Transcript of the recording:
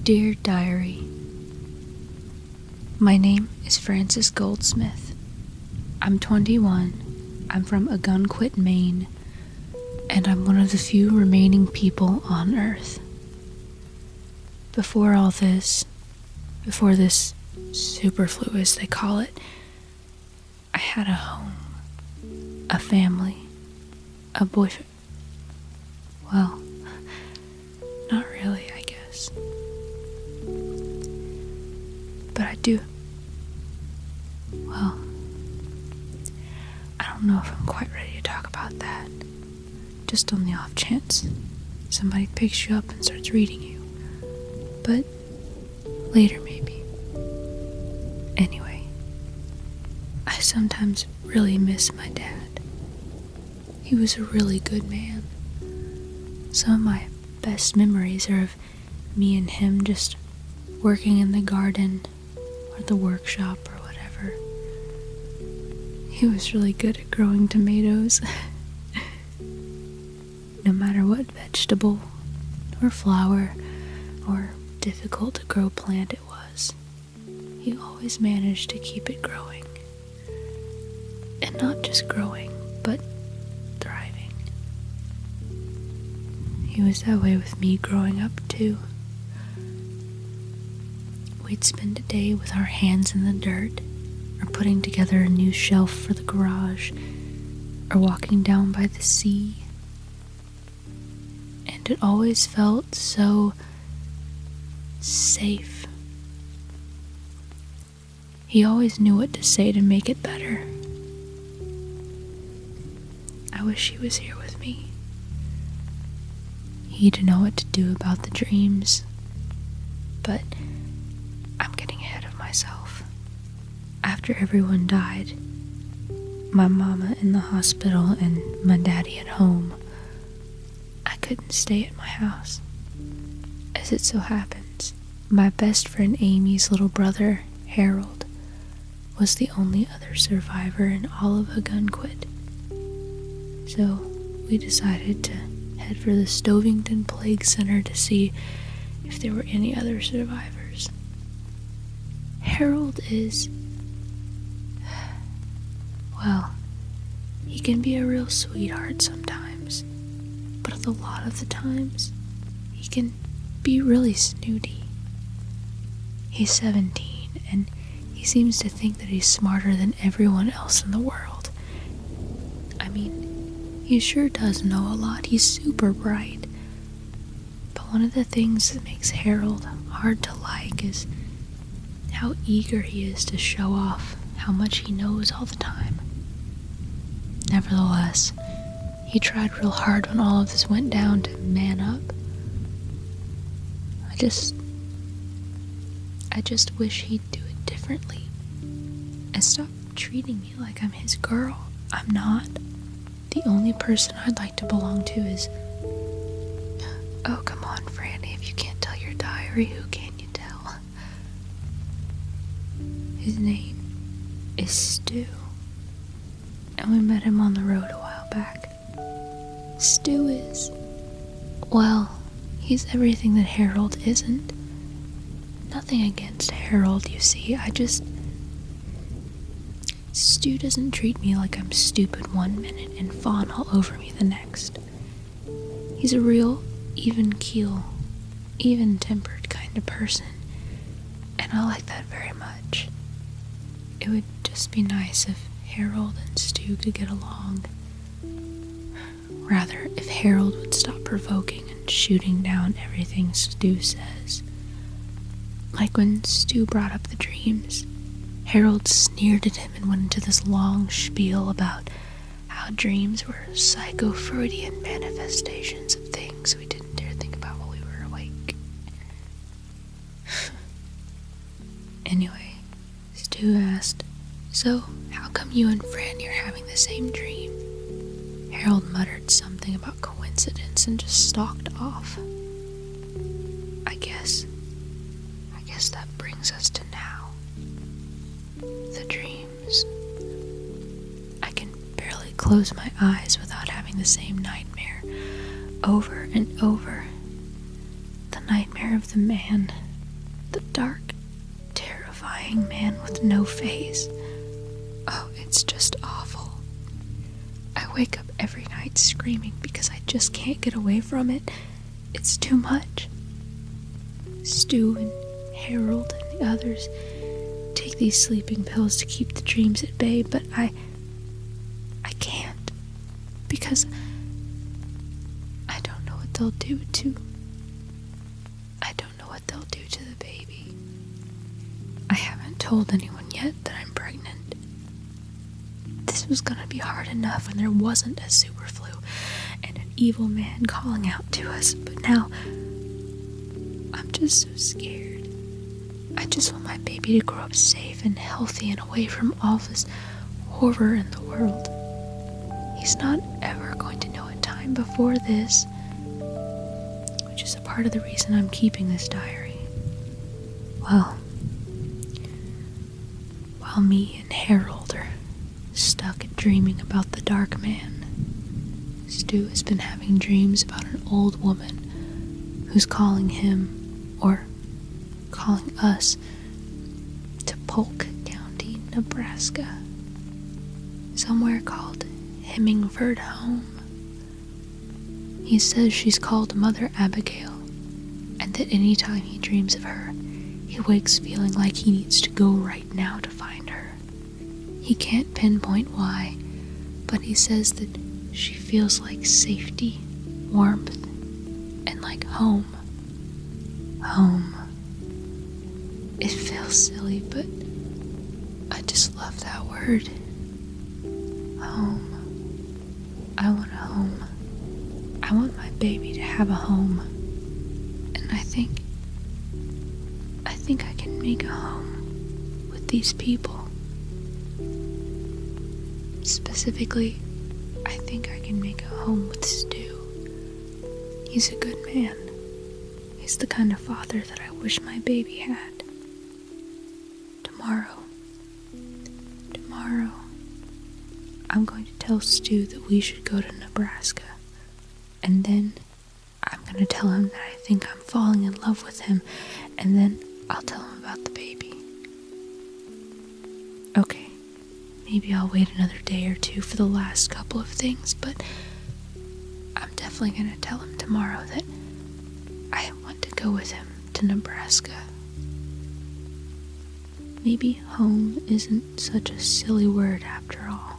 Dear Diary, my name is Francis Goldsmith. I'm 21, I'm from Algonquin, Maine, and I'm one of the few remaining people on Earth. Before this superflu as they call it, I had a home, a family, a boyfriend. Well, not really, I guess. But I do. Well, I don't know if I'm quite ready to talk about that. Just on the off chance somebody picks you up and starts reading you. But later maybe. Anyway, I sometimes really miss my dad. He was a really good man. Some of my best memories are of me and him just working in the garden or the workshop or whatever. He was really good at growing tomatoes. No matter what vegetable or flower or difficult to grow plant it was, he always managed to keep it growing. And not just growing, but thriving. He was that way with me growing up too. We'd spend a day with our hands in the dirt, or putting together a new shelf for the garage, or walking down by the sea. And it always felt so safe. He always knew what to say to make it better. I wish he was here with me. He'd know what to do about the dreams, but I'm getting ahead of myself. After everyone died, my mama in the hospital and my daddy at home, I couldn't stay at my house. As it so happens, my best friend Amy's little brother, Harold, was the only other survivor in all of Algonquin. So we decided to head for the Stovington Plague Center to see if there were any other survivors. Harold is, well, he can be a real sweetheart sometimes, but a lot of the times, he can be really snooty. He's 17, and he seems to think that he's smarter than everyone else in the world. I mean, he sure does know a lot. He's super bright. But one of the things that makes Harold hard to like is how eager he is to show off how much he knows all the time. Nevertheless, he tried real hard when all of this went down to man up. I just wish he'd do it differently and stop treating me like I'm his girl. I'm not. The only person I'd like to belong to is... Oh, come on, Frannie, if you can't tell your diary, who can you tell? His name is Stu, and we met him on the road a while back. Stu is... well, he's everything that Harold isn't. Nothing against Harold, you see, Stu doesn't treat me like I'm stupid one minute and fawn all over me the next. He's a real even-keel, even-tempered kind of person, and I like that very much. It would just be nice if Harold and Stu could get along. Rather, if Harold would stop provoking and shooting down everything Stu says. Like when Stu brought up the dreams, Harold sneered at him and went into this long spiel about how dreams were psycho-Freudian manifestations of things we didn't dare think about while we were awake. Anyway, Stu asked, "So, how come you and Frannie are having the same dream?" Harold muttered something about coincidence and just stalked off. I guess that brings us to now. The close my eyes without having the same nightmare over and over. The nightmare of the man, the dark, terrifying man with no face. Oh, it's just awful. I wake up every night screaming because I just can't get away from it. It's too much. Stu and Harold and the others take these sleeping pills to keep the dreams at bay, but I can't, because I don't know what they'll do to the baby. I haven't told anyone yet that I'm pregnant. This was gonna be hard enough when there wasn't a superflu and an evil man calling out to us, but now I'm just so scared. I just want my baby to grow up safe and healthy and away from all this horror in the world. He's not ever going to know a time before this, which is a part of the reason I'm keeping this diary. Well, while me and Harold are stuck dreaming about the dark man, Stu has been having dreams about an old woman who's calling him, or calling us, to Polk County, Nebraska, somewhere called Hemingford Home. He says she's called Mother Abigail, and that any time he dreams of her, he wakes feeling like he needs to go right now to find her. He can't pinpoint why, but he says that she feels like safety, warmth, and like home. Home. It feels silly, but I just love that word. Home. I want a home. I want my baby to have a home. And I think I can make a home with these people. Specifically, I think I can make a home with Stu. He's a good man. He's the kind of father that I wish my baby had. Tomorrow, I'm going to tell Stu that we should go to Nebraska. And then I'm going to tell him that I think I'm falling in love with him. And then I'll tell him about the baby. Okay, maybe I'll wait another day or two for the last couple of things, but I'm definitely going to tell him tomorrow that I want to go with him to Nebraska. Maybe home isn't such a silly word after all.